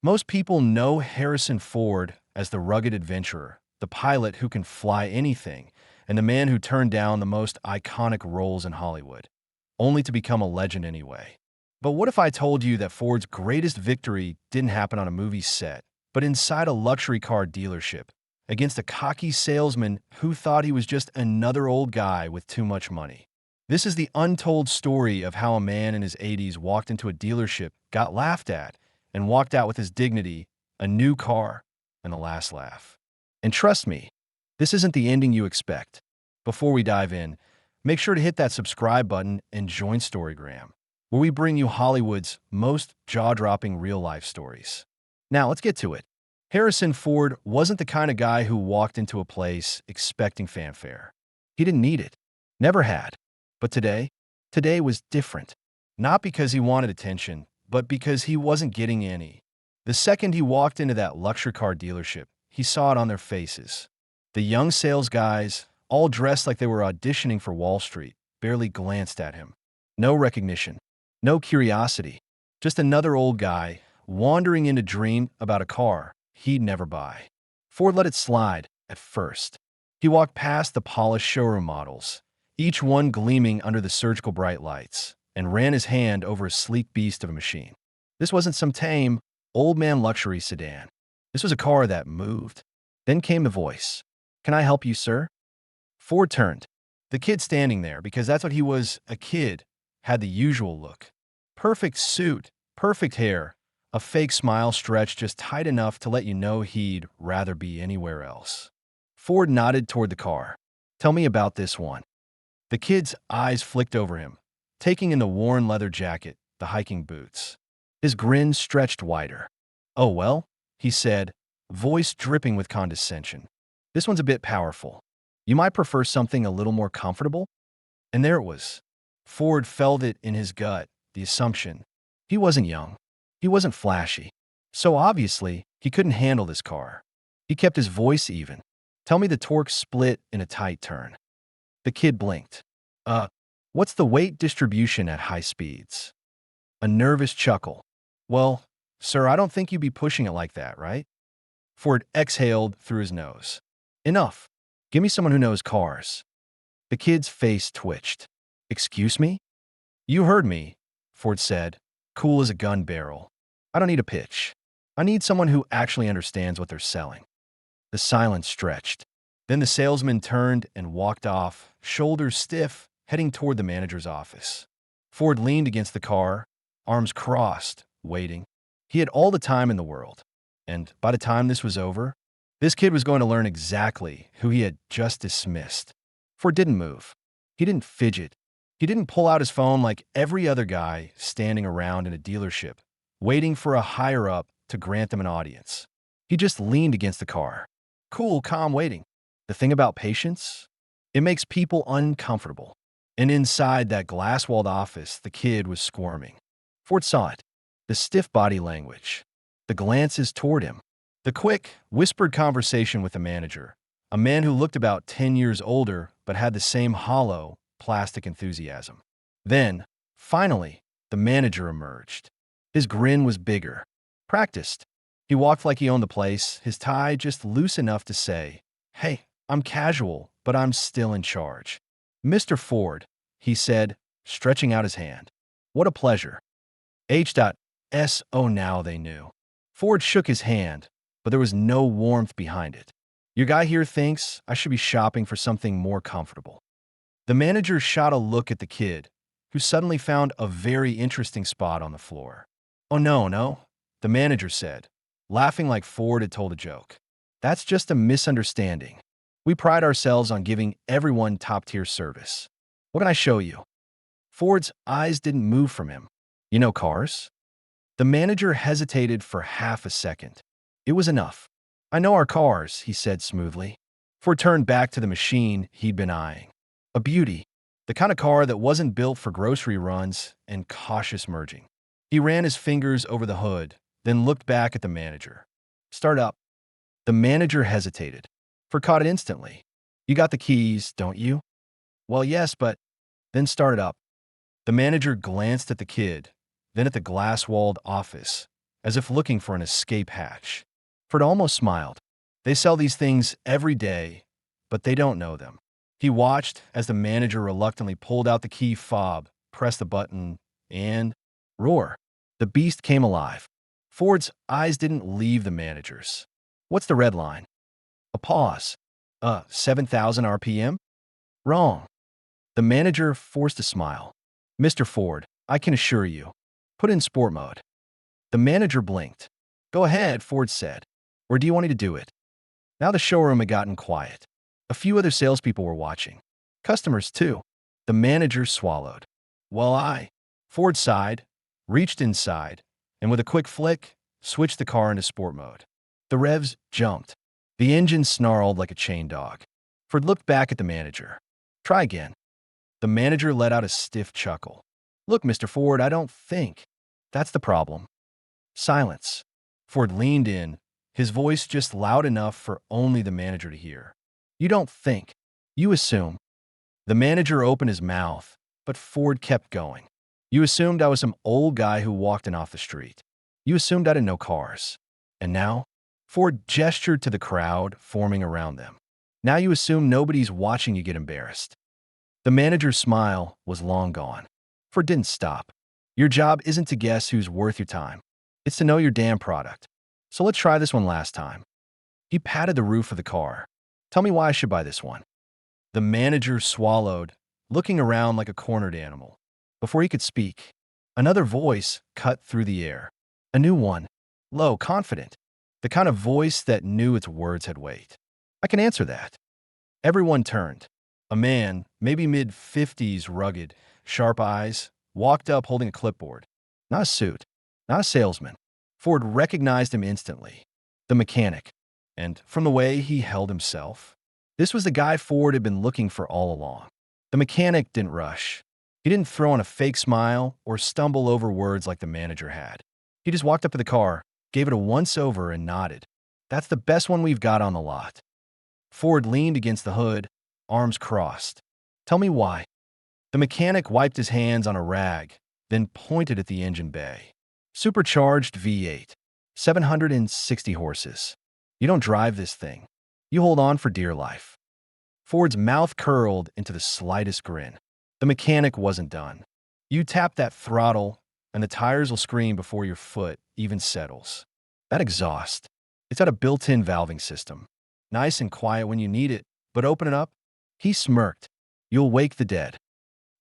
Most people know Harrison Ford as the rugged adventurer, the pilot who can fly anything, and the man who turned down the most iconic roles in Hollywood, only to become a legend anyway. But what if I told you that Ford's greatest victory didn't happen on a movie set, but inside a luxury car dealership, against a cocky salesman who thought he was just another old guy with too much money? This is the untold story of how a man in his 80s walked into a dealership, got laughed at, and walked out with his dignity, a new car, and the last laugh. And trust me, this isn't the ending you expect. Before we dive in, make sure to hit that subscribe button and join Storygram, where we bring you Hollywood's most jaw-dropping real-life stories. Now, let's get to it. Harrison Ford wasn't the kind of guy who walked into a place expecting fanfare. He didn't need it. Never had. But today was different. Not because he wanted attention, but because he wasn't getting any. The second he walked into that luxury car dealership, he saw it on their faces. The young sales guys, all dressed like they were auditioning for Wall Street, barely glanced at him. No recognition, no curiosity, just another old guy wandering in to dream about a car he'd never buy. Ford let it slide at first. He walked past the polished showroom models, each one gleaming under the surgical bright lights, and ran his hand over a sleek beast of a machine. This wasn't some tame, old man luxury sedan. This was a car that moved. Then came the voice. "Can I help you, sir?" Ford turned. The kid standing there, because that's what he was, a kid, had the usual look. Perfect suit, perfect hair, a fake smile stretched just tight enough to let you know he'd rather be anywhere else. Ford nodded toward the car. "Tell me about this one." The kid's eyes flicked over him, taking in the worn leather jacket, the hiking boots. His grin stretched wider. "Oh, well," he said, voice dripping with condescension. "This one's a bit powerful. You might prefer something a little more comfortable?" And there it was. Ford felt it in his gut, the assumption. He wasn't young. He wasn't flashy. So obviously, he couldn't handle this car. He kept his voice even. "Tell me the torque split in a tight turn." The kid blinked. What's the weight distribution at high speeds?" A nervous chuckle. "Well, sir, I don't think you'd be pushing it like that, right?" Ford exhaled through his nose. "Enough. Give me someone who knows cars." The kid's face twitched. "Excuse me?" "You heard me," Ford said, cool as a gun barrel. "I don't need a pitch. I need someone who actually understands what they're selling." The silence stretched. Then the salesman turned and walked off, shoulders stiff, heading toward the manager's office. Ford leaned against the car, arms crossed, waiting. He had all the time in the world. And by the time this was over, this kid was going to learn exactly who he had just dismissed. Ford didn't move. He didn't fidget. He didn't pull out his phone like every other guy standing around in a dealership, waiting for a higher-up to grant them an audience. He just leaned against the car. Cool, calm waiting. The thing about patience? It makes people uncomfortable. And inside that glass-walled office, the kid was squirming. Ford saw it. The stiff body language. The glances toward him. The quick, whispered conversation with the manager. A man who looked about 10 years older but had the same hollow, plastic enthusiasm. Then, finally, the manager emerged. His grin was bigger. Practiced. He walked like he owned the place, his tie just loose enough to say, "Hey, I'm casual, but I'm still in charge." "Mr. Ford," he said, stretching out his hand. "What a pleasure." H.S. Oh, now they knew. Ford shook his hand, but there was no warmth behind it. "Your guy here thinks I should be shopping for something more comfortable." The manager shot a look at the kid, who suddenly found a very interesting spot on the floor. "Oh, no," the manager said, laughing like Ford had told a joke. "That's just a misunderstanding. We pride ourselves on giving everyone top-tier service. What can I show you?" Ford's eyes didn't move from him. "You know cars?" The manager hesitated for half a second. It was enough. "I know our cars," he said smoothly. Ford turned back to the machine he'd been eyeing. A beauty, the kind of car that wasn't built for grocery runs and cautious merging. He ran his fingers over the hood, then looked back at the manager. "Start up." The manager hesitated. Ford caught it instantly. "You got the keys, don't you?" "Well, yes, but..." "Then start it up." The manager glanced at the kid, then at the glass-walled office, as if looking for an escape hatch. Ford almost smiled. They sell these things every day, but they don't know them. He watched as the manager reluctantly pulled out the key fob, pressed the button, and roar. The beast came alive. Ford's eyes didn't leave the manager's. What's the red line? A pause. 7,000 RPM? Wrong. The manager forced a smile. Mr. Ford, I can assure you. Put in sport mode. The manager blinked. Go ahead, Ford said. Or do you want me to do it? Now the showroom had gotten quiet. A few other salespeople were watching. Customers, too. The manager swallowed. Well, Ford sighed, reached inside, and with a quick flick, switched the car into sport mode. The revs jumped. The engine snarled like a chained dog. Ford looked back at the manager. Try again. The manager let out a stiff chuckle. Look, Mr. Ford, I don't think. That's the problem. Silence. Ford leaned in, his voice just loud enough for only the manager to hear. You don't think. You assume. The manager opened his mouth, but Ford kept going. You assumed I was some old guy who walked in off the street. You assumed I didn't know cars. And now? Ford gestured to the crowd forming around them. Now you assume nobody's watching you get embarrassed. The manager's smile was long gone. Ford didn't stop. Your job isn't to guess who's worth your time. It's to know your damn product. So let's try this one last time. He patted the roof of the car. Tell me why I should buy this one. The manager swallowed, looking around like a cornered animal. Before he could speak, another voice cut through the air. A new one, low, confident. The kind of voice that knew its words had weight. I can answer that. Everyone turned. A man, maybe mid-50s, rugged, sharp eyes, walked up holding a clipboard. Not a suit, not a salesman. Ford recognized him instantly. The mechanic. And from the way he held himself, this was the guy Ford had been looking for all along. The mechanic didn't rush. He didn't throw on a fake smile or stumble over words like the manager had. He just walked up to the car, gave it a once-over, and nodded. That's the best one we've got on the lot. Ford leaned against the hood, arms crossed. Tell me why. The mechanic wiped his hands on a rag, then pointed at the engine bay. Supercharged V8, 760 horses. You don't drive this thing. You hold on for dear life. Ford's mouth curled into the slightest grin. The mechanic wasn't done. You tap that throttle, and the tires will scream before your foot even settles. That exhaust, it's got a built-in valving system. Nice and quiet when you need it, but open it up. He smirked. You'll wake the dead.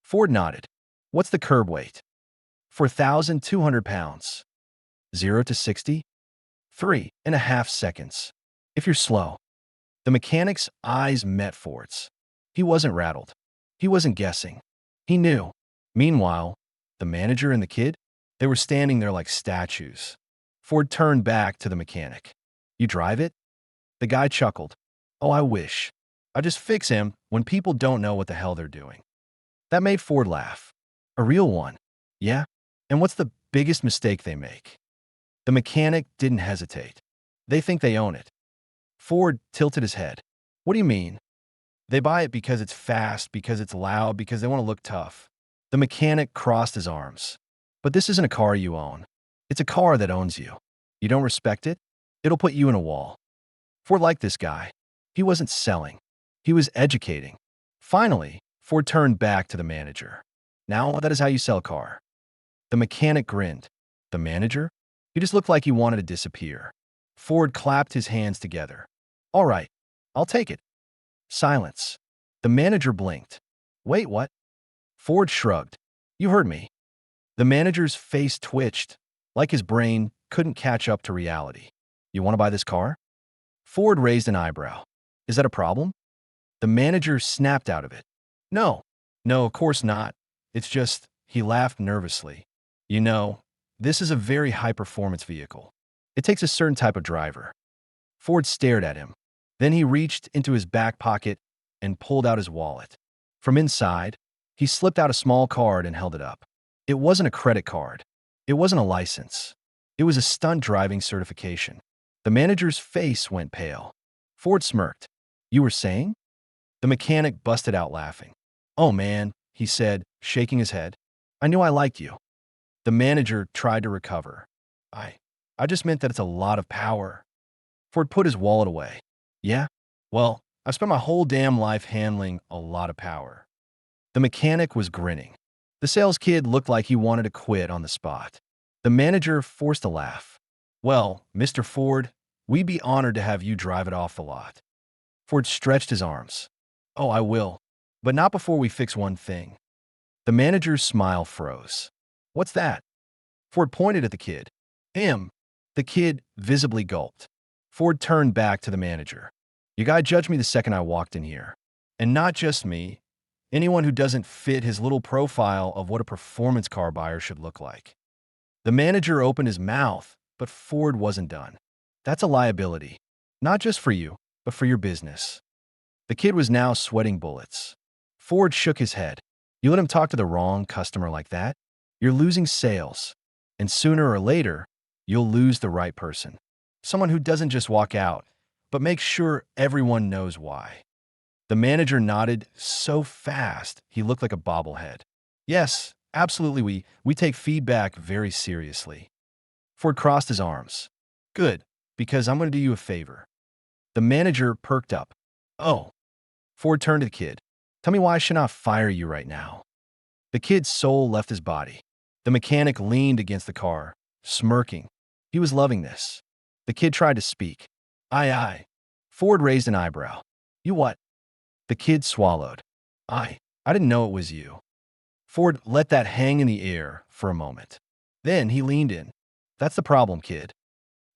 Ford nodded. What's the curb weight? 4,200 pounds. 0 to 60? 3.5 seconds. If you're slow. The mechanic's eyes met Ford's. He wasn't rattled. He wasn't guessing. He knew. Meanwhile, the manager and the kid, they were standing there like statues. Ford turned back to the mechanic. You drive it? The guy chuckled. Oh, I wish. I just fix him when people don't know what the hell they're doing. That made Ford laugh. A real one. Yeah? And what's the biggest mistake they make? The mechanic didn't hesitate. They think they own it. Ford tilted his head. What do you mean? They buy it because it's fast, because it's loud, because they want to look tough. The mechanic crossed his arms. But this isn't a car you own. It's a car that owns you. You don't respect it? It'll put you in a wall. Ford liked this guy. He wasn't selling. He was educating. Finally, Ford turned back to the manager. Now that is how you sell a car. The mechanic grinned. The manager? He just looked like he wanted to disappear. Ford clapped his hands together. All right, I'll take it. Silence. The manager blinked. Wait, what? Ford shrugged. You heard me. The manager's face twitched, like his brain couldn't catch up to reality. You want to buy this car? Ford raised an eyebrow. Is that a problem? The manager snapped out of it. No, of course not. It's just, he laughed nervously. You know, this is a very high-performance vehicle. It takes a certain type of driver. Ford stared at him. Then he reached into his back pocket and pulled out his wallet. From inside, he slipped out a small card and held it up. It wasn't a credit card. It wasn't a license. It was a stunt driving certification. The manager's face went pale. Ford smirked. You were saying? The mechanic busted out laughing. Oh man, he said, shaking his head. I knew I liked you. The manager tried to recover. I just meant that it's a lot of power. Ford put his wallet away. Yeah? Well, I've spent my whole damn life handling a lot of power. The mechanic was grinning. The sales kid looked like he wanted to quit on the spot. The manager forced a laugh. Well, Mr. Ford, we'd be honored to have you drive it off the lot. Ford stretched his arms. Oh, I will. But not before we fix one thing. The manager's smile froze. What's that? Ford pointed at the kid. Him. The kid visibly gulped. Ford turned back to the manager. You gotta judge me the second I walked in here. And not just me. Anyone who doesn't fit his little profile of what a performance car buyer should look like. The manager opened his mouth, but Ford wasn't done. That's a liability. Not just for you, but for your business. The kid was now sweating bullets. Ford shook his head. You let him talk to the wrong customer like that? You're losing sales. And sooner or later, you'll lose the right person. Someone who doesn't just walk out, but makes sure everyone knows why. The manager nodded so fast, he looked like a bobblehead. Yes, absolutely, we take feedback very seriously. Ford crossed his arms. Good, because I'm going to do you a favor. The manager perked up. Oh. Ford turned to the kid. Tell me why I should not fire you right now. The kid's soul left his body. The mechanic leaned against the car, smirking. He was loving this. The kid tried to speak. Aye. Ford raised an eyebrow. You what? The kid swallowed. I didn't know it was you. Ford let that hang in the air for a moment. Then he leaned in. That's the problem, kid.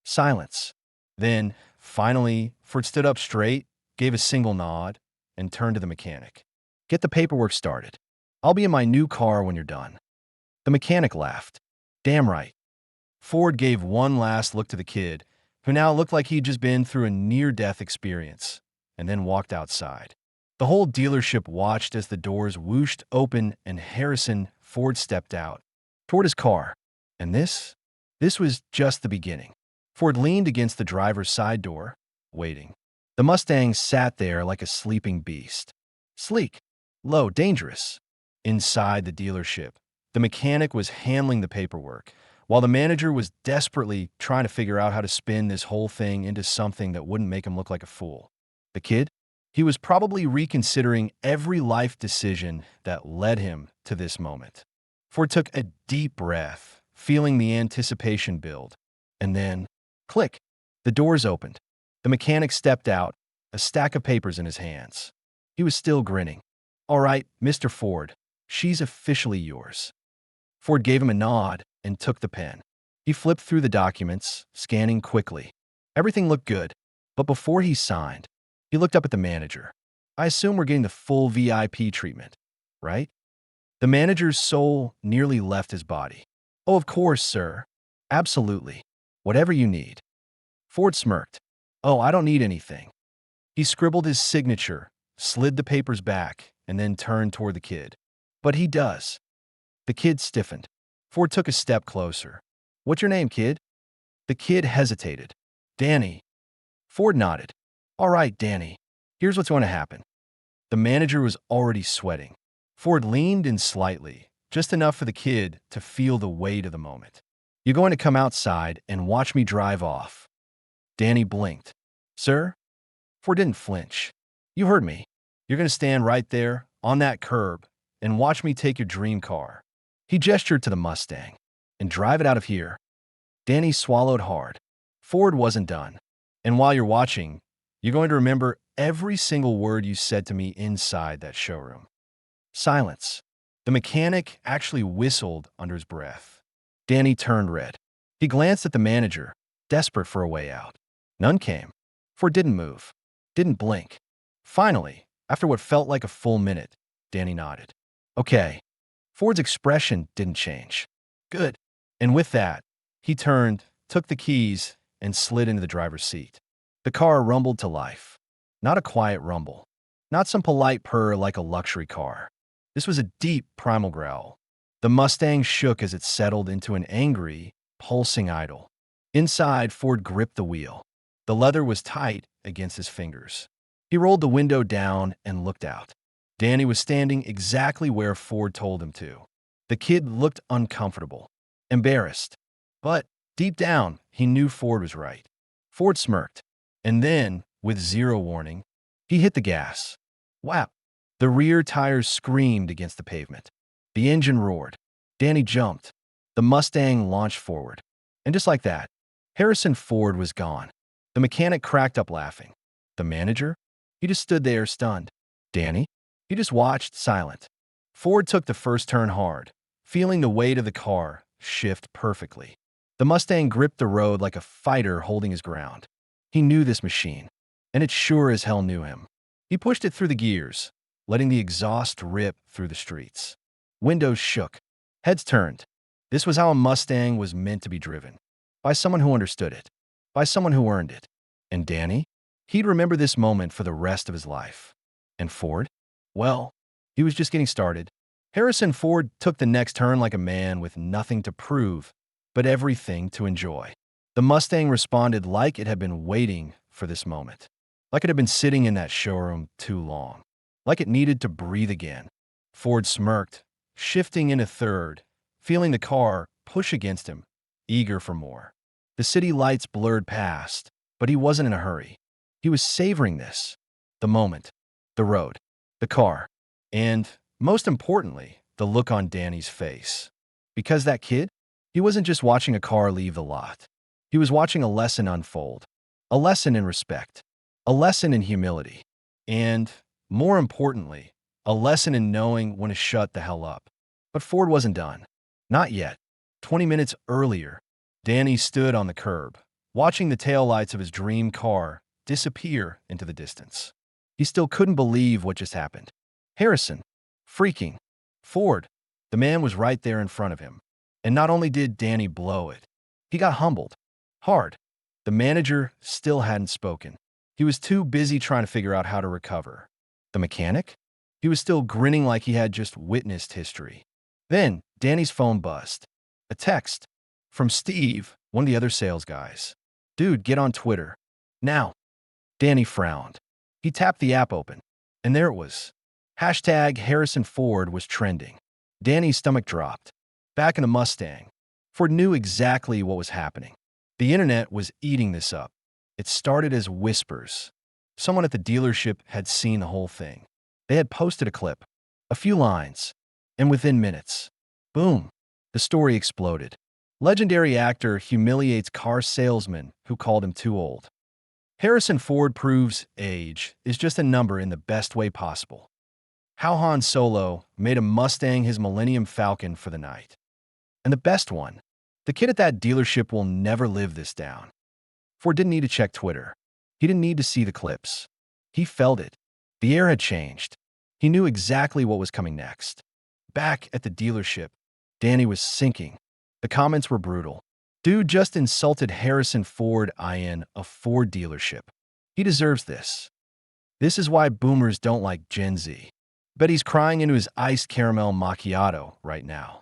Silence. Then, finally, Ford stood up straight, gave a single nod, and turned to the mechanic. Get the paperwork started. I'll be in my new car when you're done. The mechanic laughed. Damn right. Ford gave one last look to the kid, who now looked like he'd just been through a near-death experience, and then walked outside. The whole dealership watched as the doors whooshed open and Harrison Ford stepped out toward his car. And this was just the beginning. Ford leaned against the driver's side door, waiting. The Mustang sat there like a sleeping beast. Sleek, low, dangerous. Inside the dealership, the mechanic was handling the paperwork, while the manager was desperately trying to figure out how to spin this whole thing into something that wouldn't make him look like a fool. The kid? He was probably reconsidering every life decision that led him to this moment. Ford took a deep breath, feeling the anticipation build. And then, click, the doors opened. The mechanic stepped out, a stack of papers in his hands. He was still grinning. All right, Mr. Ford, she's officially yours. Ford gave him a nod and took the pen. He flipped through the documents, scanning quickly. Everything looked good, but before he signed, he looked up at the manager. I assume we're getting the full VIP treatment, right? The manager's soul nearly left his body. Oh, of course, sir. Absolutely. Whatever you need. Ford smirked. Oh, I don't need anything. He scribbled his signature, slid the papers back, and then turned toward the kid. But he does. The kid stiffened. Ford took a step closer. What's your name, kid? The kid hesitated. Danny. Ford nodded. All right, Danny. Here's what's going to happen. The manager was already sweating. Ford leaned in slightly, just enough for the kid to feel the weight of the moment. You're going to come outside and watch me drive off. Danny blinked. Sir? Ford didn't flinch. You heard me. You're going to stand right there, on that curb, and watch me take your dream car. He gestured to the Mustang. And drive it out of here. Danny swallowed hard. Ford wasn't done. And while you're watching, you're going to remember every single word you said to me inside that showroom. Silence. The mechanic actually whistled under his breath. Danny turned red. He glanced at the manager, desperate for a way out. None came. Ford didn't move, didn't blink. Finally, after what felt like a full minute, Danny nodded. Okay. Ford's expression didn't change. Good. And with that, he turned, took the keys, and slid into the driver's seat. The car rumbled to life. Not a quiet rumble. Not some polite purr like a luxury car. This was a deep, primal growl. The Mustang shook as it settled into an angry, pulsing idle. Inside, Ford gripped the wheel. The leather was tight against his fingers. He rolled the window down and looked out. Danny was standing exactly where Ford told him to. The kid looked uncomfortable, embarrassed, but Deep down, he knew Ford was right. Ford smirked. And then, with zero warning, he hit the gas. Wow! The rear tires screamed against the pavement. The engine roared. Danny jumped. The Mustang launched forward. And just like that, Harrison Ford was gone. The mechanic cracked up laughing. The manager? He just stood there stunned. Danny? He just watched, silent. Ford took the first turn hard, feeling the weight of the car shift perfectly. The Mustang gripped the road like a fighter holding his ground. He knew this machine, and it sure as hell knew him. He pushed it through the gears, letting the exhaust rip through the streets. Windows shook. Heads turned. This was how a Mustang was meant to be driven. By someone who understood it. By someone who earned it. And Danny? He'd remember this moment for the rest of his life. And Ford? Well, he was just getting started. Harrison Ford took the next turn like a man with nothing to prove, but everything to enjoy. The Mustang responded like it had been waiting for this moment. Like it had been sitting in that showroom too long. Like it needed to breathe again. Ford smirked, shifting into third, feeling the car push against him, eager for more. The city lights blurred past, but he wasn't in a hurry. He was savoring this. The moment, the road, the car, and, most importantly, the look on Danny's face. Because that kid, he wasn't just watching a car leave the lot. He was watching a lesson unfold. A lesson in respect. A lesson in humility. And, more importantly, a lesson in knowing when to shut the hell up. But Ford wasn't done. Not yet. 20 minutes earlier, Danny stood on the curb, watching the taillights of his dream car disappear into the distance. He still couldn't believe what just happened. Harrison, freaking. Ford, the man was right there in front of him. And not only did Danny blow it, he got humbled. Hard. The manager still hadn't spoken. He was too busy trying to figure out how to recover. The mechanic? He was still grinning like he had just witnessed history. Then, Danny's phone buzzed. A text. From Steve, one of the other sales guys. Dude, get on Twitter. Now. Danny frowned. He tapped the app open. And there it was. Hashtag Harrison Ford was trending. Danny's stomach dropped. Back in the Mustang. Ford knew exactly what was happening. The internet was eating this up. It started as whispers. Someone at the dealership had seen the whole thing. They had posted a clip, a few lines, and within minutes, boom, the story exploded. Legendary actor humiliates car salesman who called him too old. Harrison Ford proves age is just a number in the best way possible. How Han Solo made a Mustang his Millennium Falcon for the night. And the best one, the kid at that dealership will never live this down. Ford didn't need to check Twitter. He didn't need to see the clips. He felt it. The air had changed. He knew exactly what was coming next. Back at the dealership, Danny was sinking. The comments were brutal. Dude just insulted Harrison Ford in a Ford dealership. He deserves this. This is why boomers don't like Gen Z. Bet he's crying into his iced caramel macchiato right now.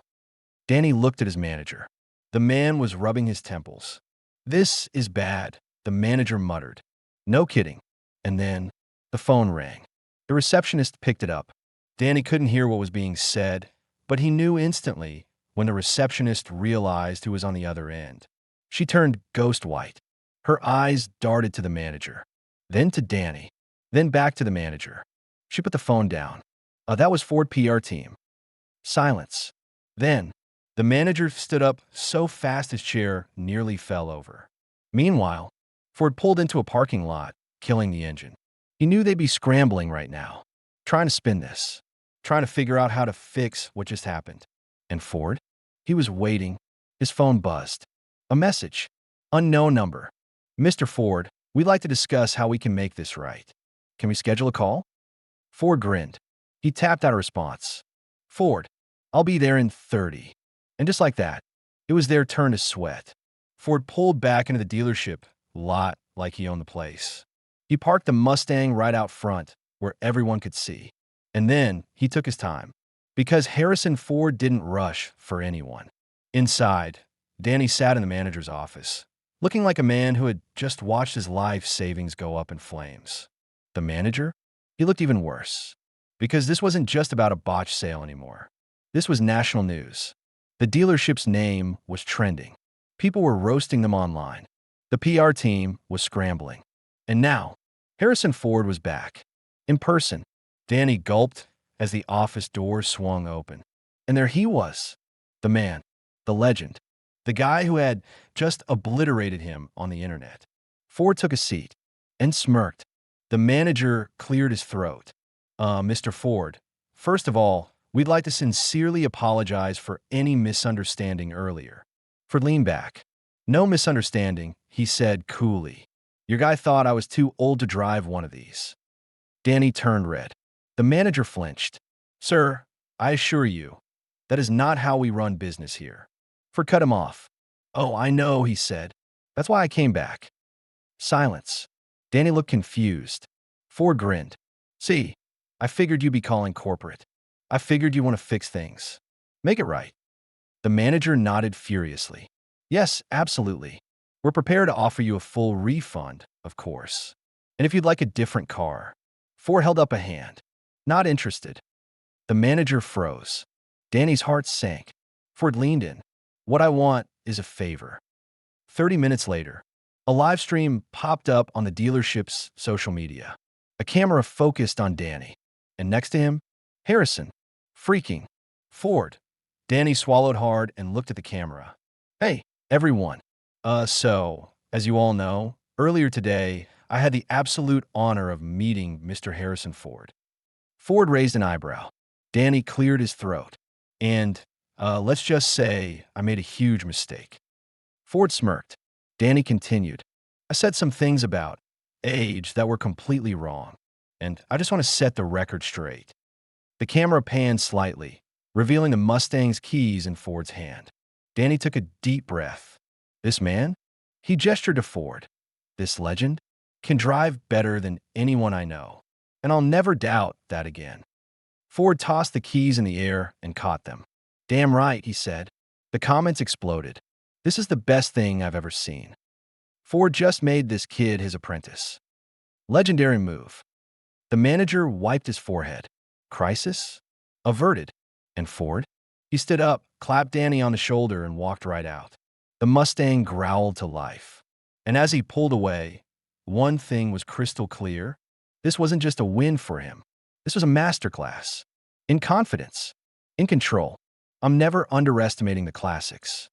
Danny looked at his manager. The man was rubbing his temples. This is bad, the manager muttered. No kidding. And then, the phone rang. The receptionist picked it up. Danny couldn't hear what was being said, but he knew instantly when the receptionist realized who was on the other end. She turned ghost white. Her eyes darted to the manager, then to Danny, then back to the manager. She put the phone down. That was Ford PR team. Silence. Then, the manager stood up so fast his chair nearly fell over. Meanwhile, Ford pulled into a parking lot, killing the engine. He knew they'd be scrambling right now, trying to spin this, trying to figure out how to fix what just happened. And Ford? He was waiting. His phone buzzed. A message. Unknown number. Mr. Ford, we'd like to discuss how we can make this right. Can we schedule a call? Ford grinned. He tapped out a response. Ford, I'll be there in 30. And just like that, it was their turn to sweat. Ford pulled back into the dealership lot like he owned the place. He parked the Mustang right out front where everyone could see. And then he took his time. Because Harrison Ford didn't rush for anyone. Inside, Danny sat in the manager's office, looking like a man who had just watched his life savings go up in flames. The manager? He looked even worse. Because this wasn't just about a botched sale anymore. This was national news. The dealership's name was trending. People were roasting them online. The PR team was scrambling. And now, Harrison Ford was back. In person. Danny gulped as the office door swung open. And there he was. The man. The legend. The guy who had just obliterated him on the internet. Ford took a seat and smirked. The manager cleared his throat. Mr. Ford, first of all, we'd like to sincerely apologize for any misunderstanding earlier. Ford leaned back. No misunderstanding, he said coolly. Your guy thought I was too old to drive one of these. Danny turned red. The manager flinched. Sir, I assure you, that is not how we run business here. Ford cut him off. Oh, I know, he said. That's why I came back. Silence. Danny looked confused. Ford grinned. See, I figured you'd be calling corporate. I figured you want to fix things. Make it right. The manager nodded furiously. Yes, absolutely. We're prepared to offer you a full refund, of course. And if you'd like a different car. Ford held up a hand. Not interested. The manager froze. Danny's heart sank. Ford leaned in. What I want is a favor. 30 minutes later, a live stream popped up on the dealership's social media. A camera focused on Danny. And next to him, Harrison. Freaking. Ford. Danny swallowed hard and looked at the camera. Hey, everyone. So, as you all know, earlier today, I had the absolute honor of meeting Mr. Harrison Ford. Ford raised an eyebrow. Danny cleared his throat. And, let's just say I made a huge mistake. Ford smirked. Danny continued. I said some things about age that were completely wrong, and I just want to set the record straight. The camera panned slightly, revealing the Mustang's keys in Ford's hand. Danny took a deep breath. This man? He gestured to Ford. This legend can drive better than anyone I know, and I'll never doubt that again. Ford tossed the keys in the air and caught them. Damn right, he said. The comments exploded. This is the best thing I've ever seen. Ford just made this kid his apprentice. Legendary move. The manager wiped his forehead. Crisis? Averted. And Ford? He stood up, clapped Danny on the shoulder, and walked right out. The Mustang growled to life. And as he pulled away, one thing was crystal clear. This wasn't just a win for him. This was a masterclass. In confidence. In control. I'm never underestimating the classics.